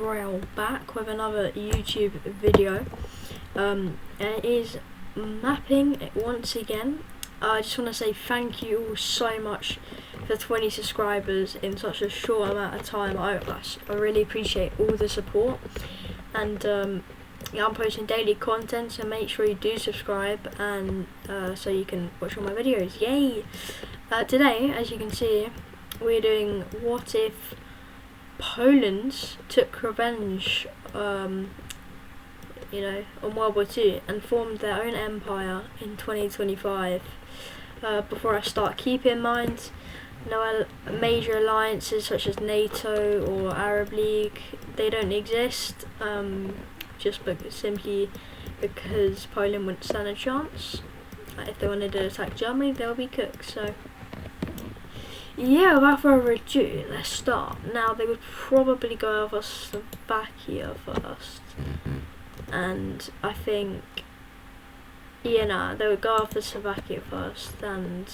Royale back with another YouTube video, and it is mapping once again. I just want to say thank you all so much for 20 subscribers in such a short amount of time. I really appreciate all the support, and yeah, I'm posting daily content, so make sure you do subscribe, and so you can watch all my videos. Yay! Today, as you can see, we're doing what if Poland took revenge, you know, on World War II and formed their own empire in 2025. Before I start, keep in mind no major alliances such as NATO or Arab League, they don't exist, simply because Poland wouldn't stand a chance. If they wanted to attack Germany, they'll be cooked. So yeah, without further ado, let's start. Now, they would probably go over Slovakia first, and I think, yeah, they would go after Slovakia first. And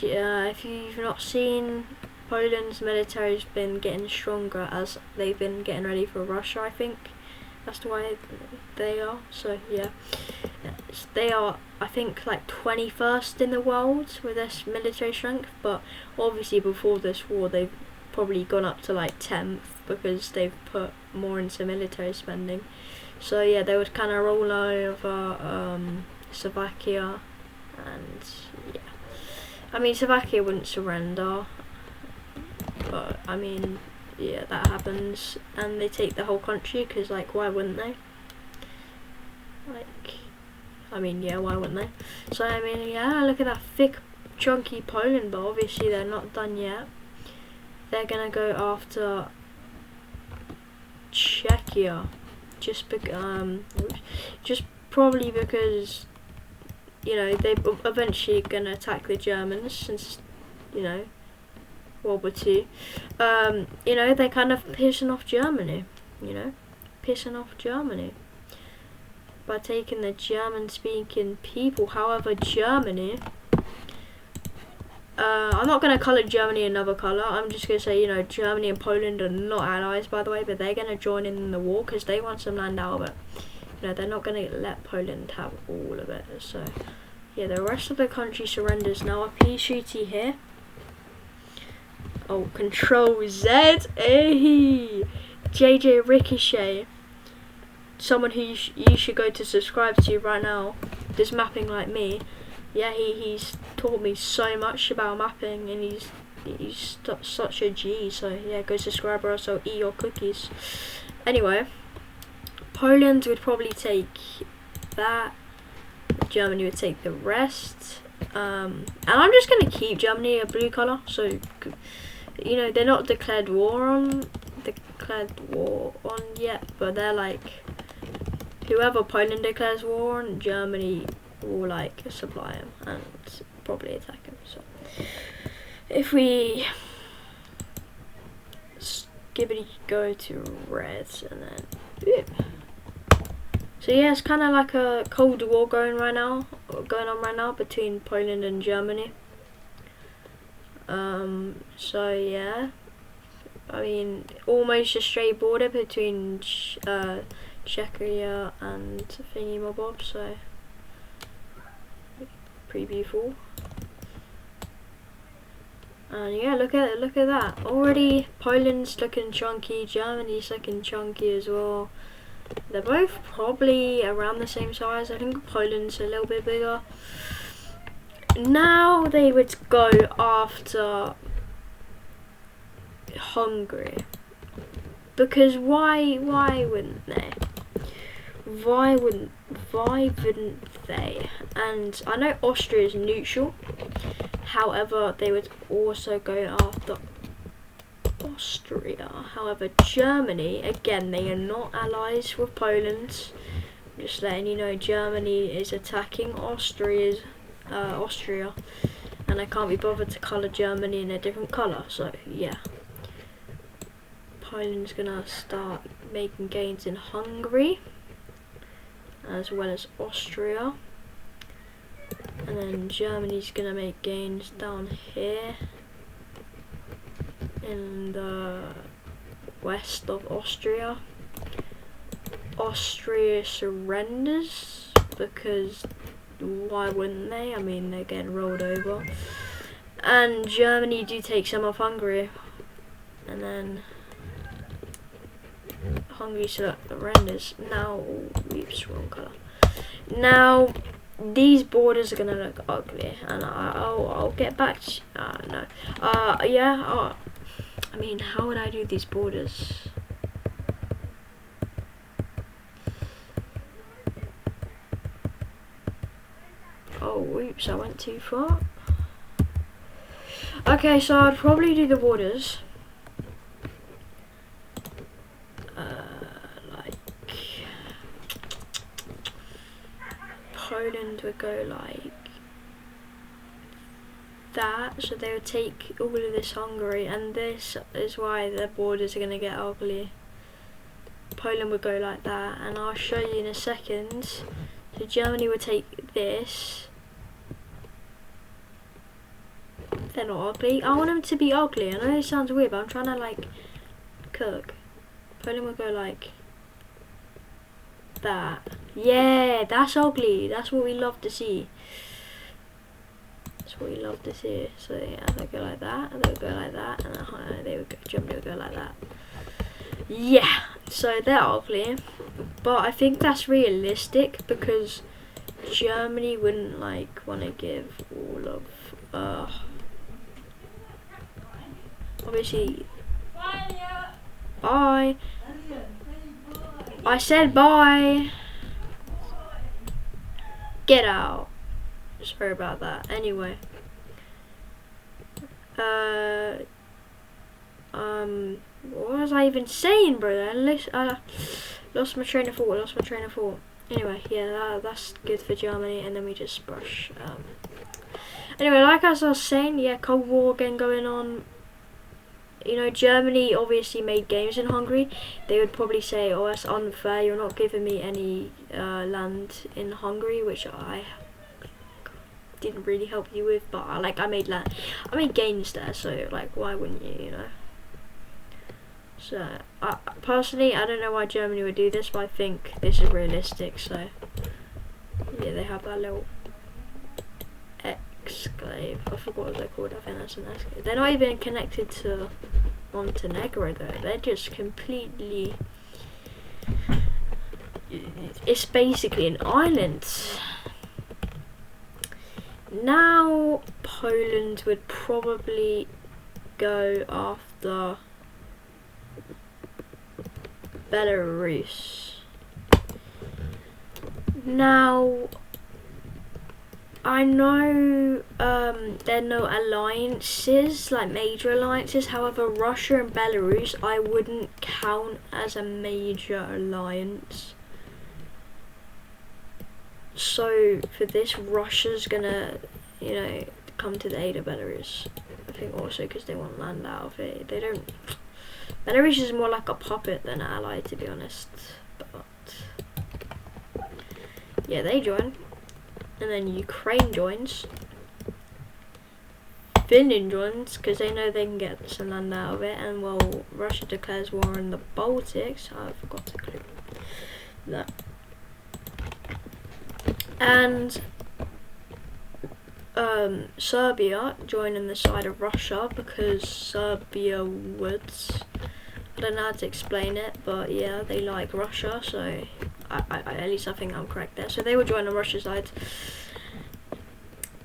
if you've not seen, Poland's military's been getting stronger as they've been getting ready for Russia, I think. That's why they are. So yeah, they are, I think, like 21st in the world with their military strength, but obviously before this war they've probably gone up to like 10th because they've put more into military spending. So yeah, they would kind of roll over Slovakia, and yeah, I mean, Slovakia wouldn't surrender, but I mean, yeah, that happens, and they take the whole country because, like, why wouldn't they? Like, I mean, yeah, why wouldn't they? So I mean, yeah, look at that thick, chunky Poland, but obviously they're not done yet. They're gonna go after Czechia, just probably because, you know, they're eventually gonna attack the Germans, since, you know, World War II. You know, they're kind of pissing off Germany, by taking the German-speaking people. However, Germany, I'm not going to colour Germany another colour. I'm just going to say, you know, Germany and Poland are not allies, by the way, but they're going to join in the war because they want some land out of it. You know, they're not going to let Poland have all of it. So, yeah, the rest of the country surrenders. Now, a peace treaty here. Oh, Control Z. Hey, JJ Ricochet. Someone who you should go to subscribe to right now. Does mapping like me. Yeah, he's taught me so much about mapping, and he's such a G. So yeah, go subscribe or else I'll eat your cookies. Anyway, Poland would probably take that. Germany would take the rest. And I'm just gonna keep Germany a blue color. So, you know, they're not declared war on yet, but they're like, whoever Poland declares war on, Germany will like supply them and probably attack them. So if we skibbity go to red, and then yeah. So yeah, it's kind of like a cold war going on right now between Poland and Germany. So yeah, I mean, almost a straight border between Czechia and Thingy-Mabob, so pretty beautiful. And yeah, look at that. Already Poland's looking chunky, Germany's looking chunky as well. They're both probably around the same size. I think Poland's a little bit bigger. Now they would go after Hungary, because why wouldn't they? Why wouldn't they? And I know Austria is neutral. However, they would also go after Austria. However, Germany, again, they are not allies with Poland. Just letting you know, Germany is attacking Austria, and I can't be bothered to colour Germany in a different colour. So yeah, Poland's gonna start making gains in Hungary, as well as Austria, and then Germany's gonna make gains down here in the west of Austria. Austria surrenders because why wouldn't they? I mean, they're getting rolled over. And Germany do take some of Hungary, and then Hungary surrenders. Now, oops, wrong colour. Now these borders are gonna look ugly, and I'll get back to no. Yeah. I mean, how would I do these borders? Oh, oops, I went too far. Okay, so I'd probably do the borders. Like Poland would go like that, so they would take all of this Hungary, and this is why the borders are going to get ugly. Poland would go like that, and I'll show you in a second. So Germany would take this. They're not ugly. I want them to be ugly. I know it sounds weird, but I'm trying to like cook. Poland would go like that. Yeah, that's ugly. That's what we love to see. That's what we love to see. So yeah, they'll go like that, and they'll go like that, and they would go, Germany would go like that. Yeah, so they're ugly, but I think that's realistic because Germany wouldn't like want to give all of obviously bye. I said bye. Get out. Sorry about that. Anyway, what was I even saying, brother? I lost my train of thought. Anyway, yeah, that's good for Germany, and then we just brush. Anyway, like as I was saying, yeah, Cold War again going on. You know, Germany obviously made games in Hungary. They would probably say, "Oh, that's unfair. You're not giving me any land in Hungary," which I didn't really help you with. But I made gains there, so like, why wouldn't you? You know. So, personally, I don't know why Germany would do this, but I think this is realistic. So, yeah, they have that little exclave. I forgot what they're called. I think that's an exclave. They're not even connected to Montenegro, though. They're just completely. It's basically an island. Now, Poland would probably go after Belarus. Now, I know there are no alliances, like major alliances. However, Russia and Belarus I wouldn't count as a major alliance. So for this, Russia's gonna, you know, come to the aid of Belarus. I think also because they want land out of it. They don't. Belarus is more like a puppet than an ally, to be honest. But yeah, they join, and then Ukraine joins. Finland joins because they know they can get some land out of it, and well, Russia declares war on the Baltics. I forgot to click that. And Serbia joining the side of Russia because Serbia would. I don't know how to explain it, but yeah, they like Russia, so at least I think I'm correct there. So they would join on Russia's side,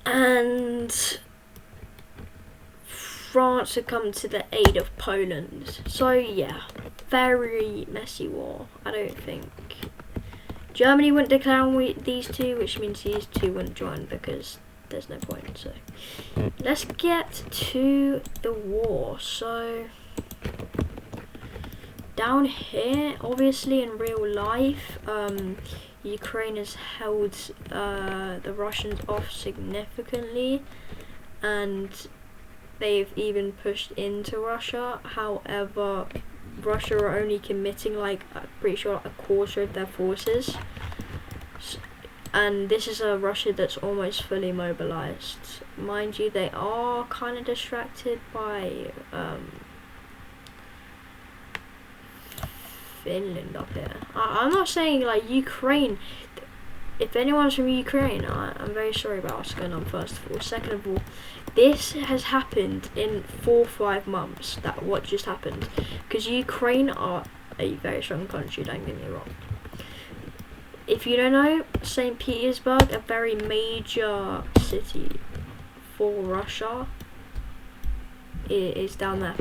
and France would come to the aid of Poland. So yeah, very messy war. I don't think Germany wouldn't declare on these two, which means these two wouldn't join because there's no point. So let's get to the war. So down here, obviously in real life, Ukraine has held the Russians off significantly, and they've even pushed into Russia. However, Russia are only committing like, I'm pretty sure, a quarter of their forces, and this is a Russia that's almost fully mobilized. Mind you, they are kind of distracted by Finland up here. I'm not saying like Ukraine. If anyone's from Ukraine, I'm very sorry about what's going on, first of all. Second of all, this has happened in 4 or 5 months, that what just happened. Because Ukraine are a very strong country, don't get me wrong. If you don't know, St. Petersburg, a very major city for Russia, is down there.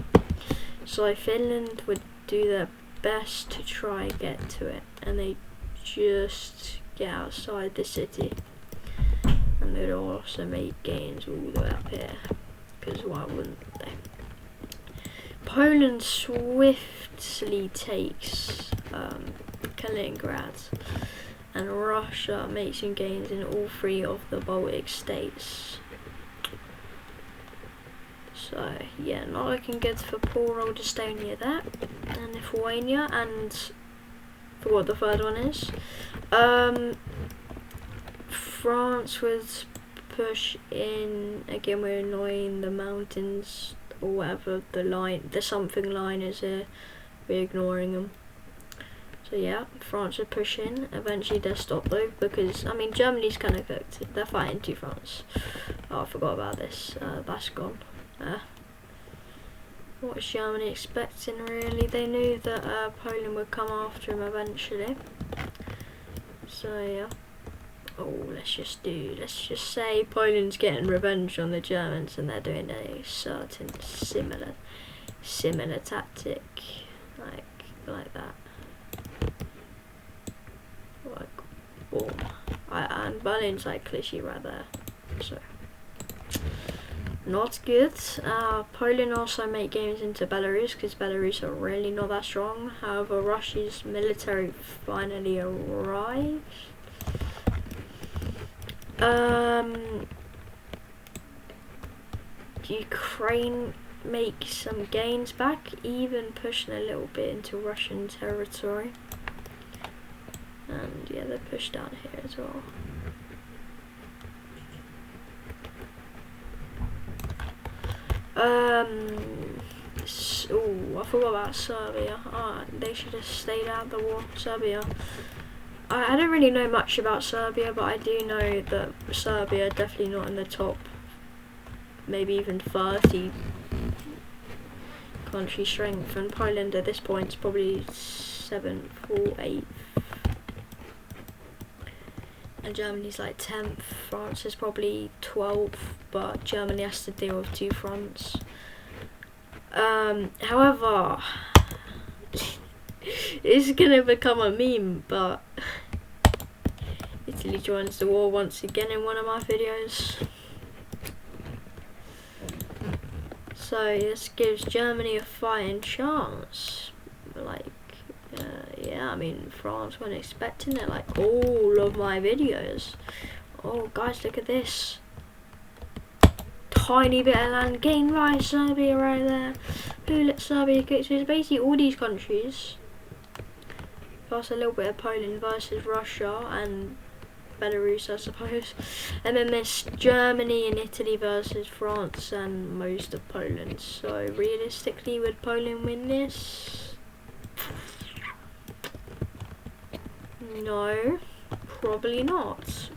So Finland would do their best to try and get to it. And they just get outside the city, and they'd also make gains all the way up here, because why wouldn't they? Poland swiftly takes Kaliningrad, and Russia makes some gains in all 3 of the Baltic states. So yeah, not looking good for poor old Estonia there, and Lithuania, and for what the 3rd one is. France would push in, again we're annoying the mountains, or whatever the something line is here, we're ignoring them. So yeah, France would push in, eventually they'll stop though, because, I mean, Germany's kind of cooked, they're fighting to France. Oh, I forgot about this, that's gone. What was Germany expecting really? They knew that Poland would come after him eventually. So yeah. Oh, let's just say Poland's getting revenge on the Germans, and they're doing a certain similar tactic, like that. Like boom. And Berlin's like cliche right there. So not good. Poland also make games into Belarus, because Belarus are really not that strong. However, Russia's military finally arrives. Ukraine makes some gains back, even pushing a little bit into Russian territory. And yeah, they push down here as well. I forgot about Serbia. They should have stayed out of the war. Serbia. I don't really know much about Serbia, but I do know that Serbia definitely not in the top, maybe even 30 country strength, and Poland at this point is probably 7th or 8th. And Germany's like 10th, France is probably 12th, but Germany has to deal with 2 fronts. However, it's gonna become a meme, but Italy joins the war once again in one of my videos. So this gives Germany a fighting chance. Like, yeah, I mean, France weren't expecting it, like all of my videos. Oh guys, look at this. Tiny bit of land gained by Serbia right there. Who let Serbia go? So it's basically all these countries, plus a little bit of Poland versus Russia and Belarus, I suppose. And then there's Germany and Italy versus France and most of Poland. So realistically, would Poland win this? No, probably not.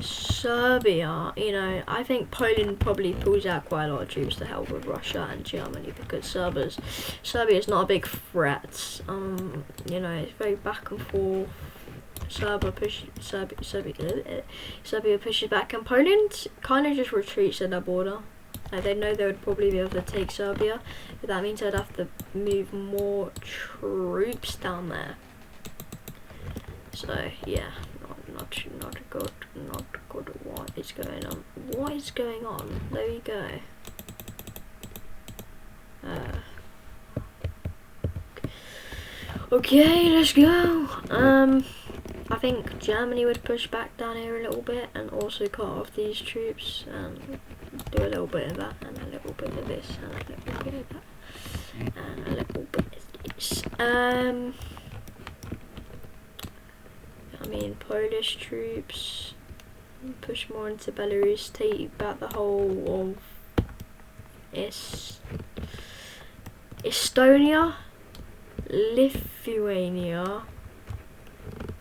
Serbia, you know, I think Poland probably pulls out quite a lot of troops to help with Russia and Germany, because Serbia's not a big threat. You know, it's very back and forth. Serbia pushes back, and Poland kind of just retreats at their border. They know they would probably be able to take Serbia, but that means they'd have to move more troops down there. So yeah, not good. What is going on? What is going on? There we go. Okay, let's go. I think Germany would push back down here a little bit, and also cut off these troops, and do a little bit of that, and a little bit of this, and a little bit of that, and a little bit of this. I mean, Polish troops push more into Belarus, take back the whole of Estonia. Lithuania.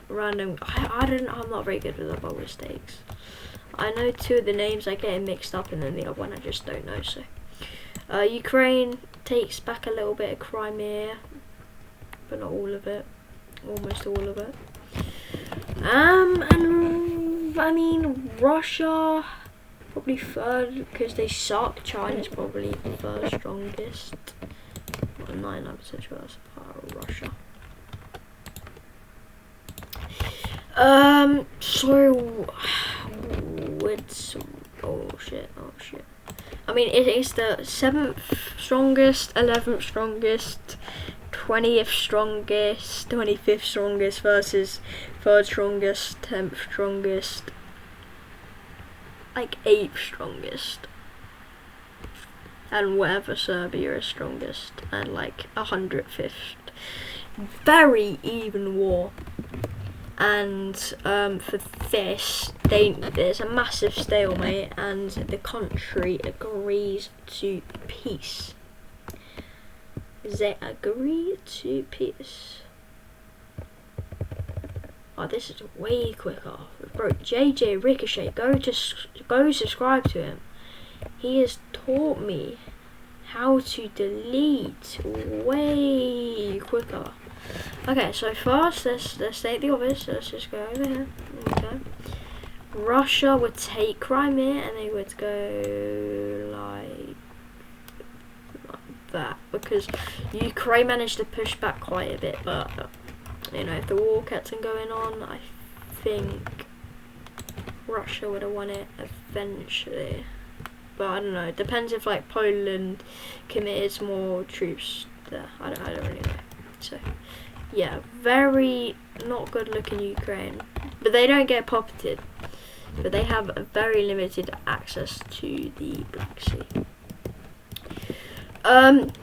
Random. I'm not very good with the bubble stakes. I know 2 of the names. I get it mixed up, and then the other one I just don't know. So, Ukraine takes back a little bit of Crimea, but not all of it. Almost all of it. And I mean Russia probably 3rd because they suck. China's probably 3rd strongest. I'm 99% sure that's part of Russia. So it's oh shit. I mean it's the 7th strongest, 11th strongest, 20th strongest, 25th strongest versus 3rd strongest, 10th strongest, like 8th strongest, and whatever Serbia is strongest, and like 105th. Very even war. And for this, there's a massive stalemate, and the country agrees to peace. They agree to peace. Oh, this is way quicker, bro. JJ Ricochet, go subscribe to him. He has taught me how to delete way quicker. Okay, so first let's state the obvious. Let's just go over here. Okay. Russia would take Crimea, and they would go like that, because Ukraine managed to push back quite a bit, but you know, if the war kept on going on, I think Russia would have won it eventually. But I don't know, it depends if like Poland committed more troops there. I don't really know. So yeah, very not good looking Ukraine, but they don't get puppeted, but they have a very limited access to the Black Sea.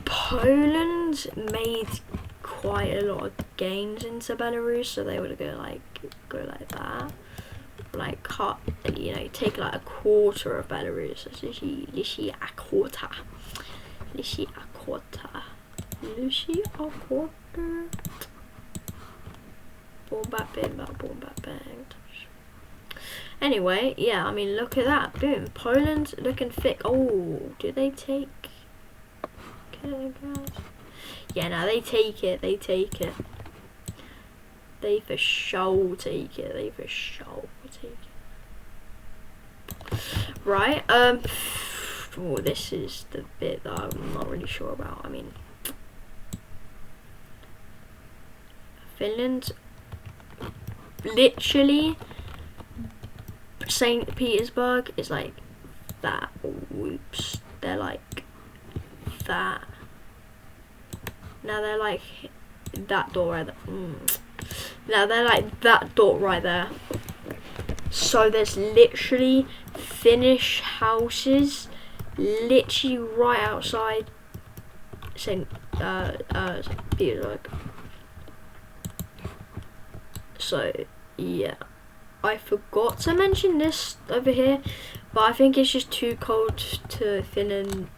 Poland made quite a lot of gains into Belarus, so they would go like that, like cut, you know, take like a quarter of Belarus. Lishi a quarter. Boom back bang. Anyway, yeah, I mean, look at that. Boom. Poland looking thick. Oh, do they take? Yeah, no, they take it. They for sure take it. Right. Oh, this is the bit that I'm not really sure about. I mean, Finland, literally, St. Petersburg is like that. Whoops, they're like that. Now they're like that door right there. Now they're like that dot right there. So there's literally Finnish houses literally right outside St. Petersburg. So yeah, I forgot to mention this over here, but I think it's just too cold to Finland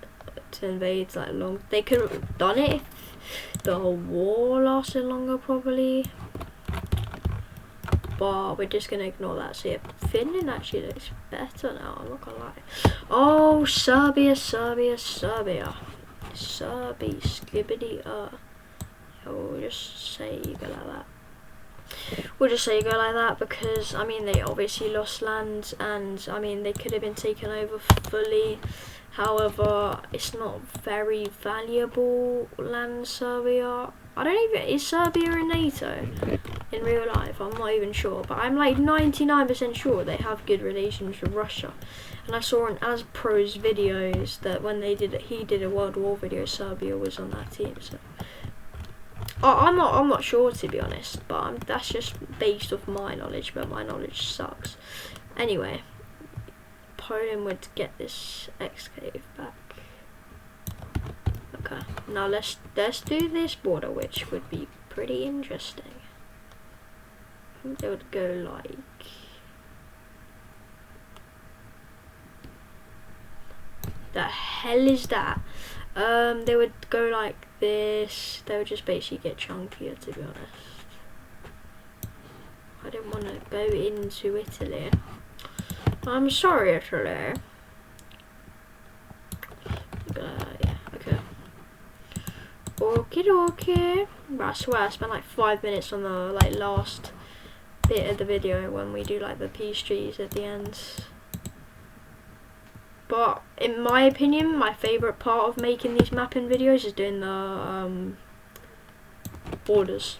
to invade like long. They could have done it if the whole war lasted longer, probably, but we're just gonna ignore that. So yeah, Finland actually looks better now, I'm not gonna lie. Oh, Serbia, skibbity we'll just say you go like that. We'll just say you go like that, because I mean, they obviously lost land, and I mean, they could have been taken over fully. However, it's not very valuable land, Serbia. I don't even, is Serbia in NATO in real life? I'm not even sure, but I'm like 99% sure they have good relations with Russia. And I saw in Aspro's videos that when he did a World War video, Serbia was on that team. So I'm not sure, to be honest, but that's just based off my knowledge, but my knowledge sucks. Anyway, Poland would get this excave back. Okay, now let's do this border, which would be pretty interesting. I think they would go like the hell is that? They would go like this, they would just basically get chunkier, to be honest. I didn't want to go into Italy. I'm sorry, Italy. Yeah, okay. Okie dokie. Right, I swear I spent like 5 minutes on the like last bit of the video when we do like the peace trees at the end. But in my opinion, my favourite part of making these mapping videos is doing the borders.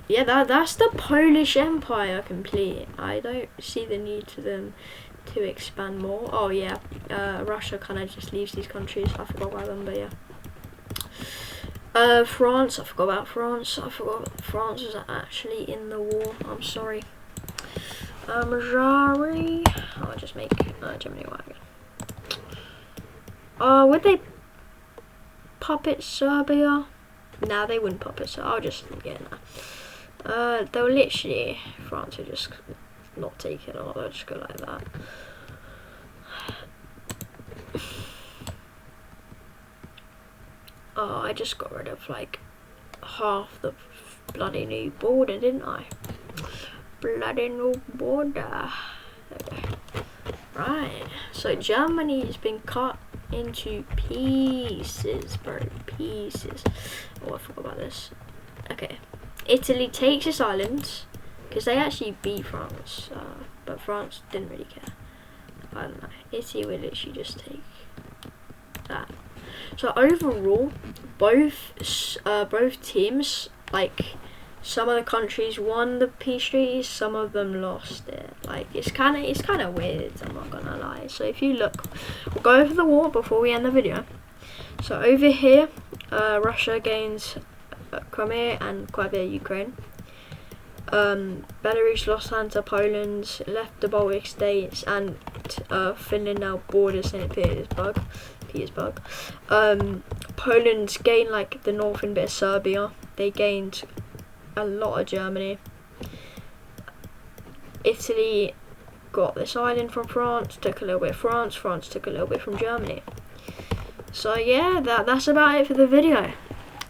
Yeah, that's the Polish Empire complete. I don't see the need for them to expand more. Oh yeah, Russia kind of just leaves these countries. I forgot about them, but yeah. France, I forgot about France. I forgot France was actually in the war. I'm sorry. Sorry. I'll just make Germany wagon. Would they puppet Serbia? Nah, they wouldn't puppet, so I'll just get that. They'll literally, France will just not take it, or they'll just go like that. Oh, I just got rid of like half the bloody new border, didn't I? Bloody new border. Right, so Germany's been cut into pieces, bro, pieces. Oh, I forgot about this. Okay, Italy takes this island because they actually beat France, but France didn't really care. I don't know. Italy will literally just take that. So overall, both teams, like, some of the countries won the peace treaties, some of them lost it. Like, it's kind of weird, I'm not gonna lie. So if you look, we'll go over the war before we end the video. So over here, Russia gains Crimea and quite a bit of Ukraine. Belarus lost land to Poland, left the Baltic states, and Finland now borders St. Petersburg. Poland gained like the northern bit of Serbia. They gained a lot of Germany. Italy got this island from France, took a little bit of France. France took a little bit from Germany. So yeah, that's about it for the video.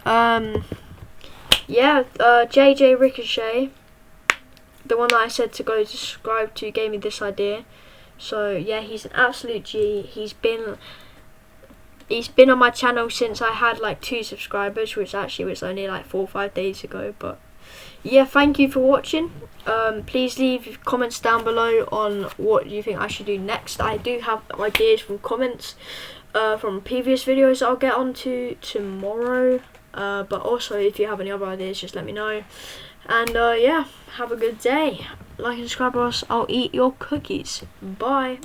Yeah, JJ Ricochet, the one that I said to go subscribe to, gave me this idea. So yeah, he's an absolute G. He's been on my channel since I had like 2 subscribers, which actually was only like 4 or 5 days ago. But yeah, thank you for watching. Please leave comments down below on what you think I should do next. I do have ideas from comments from previous videos I'll get onto tomorrow. But also, if you have any other ideas, just let me know. And yeah, have a good day. Like and subscribe, or else I'll eat your cookies. Bye.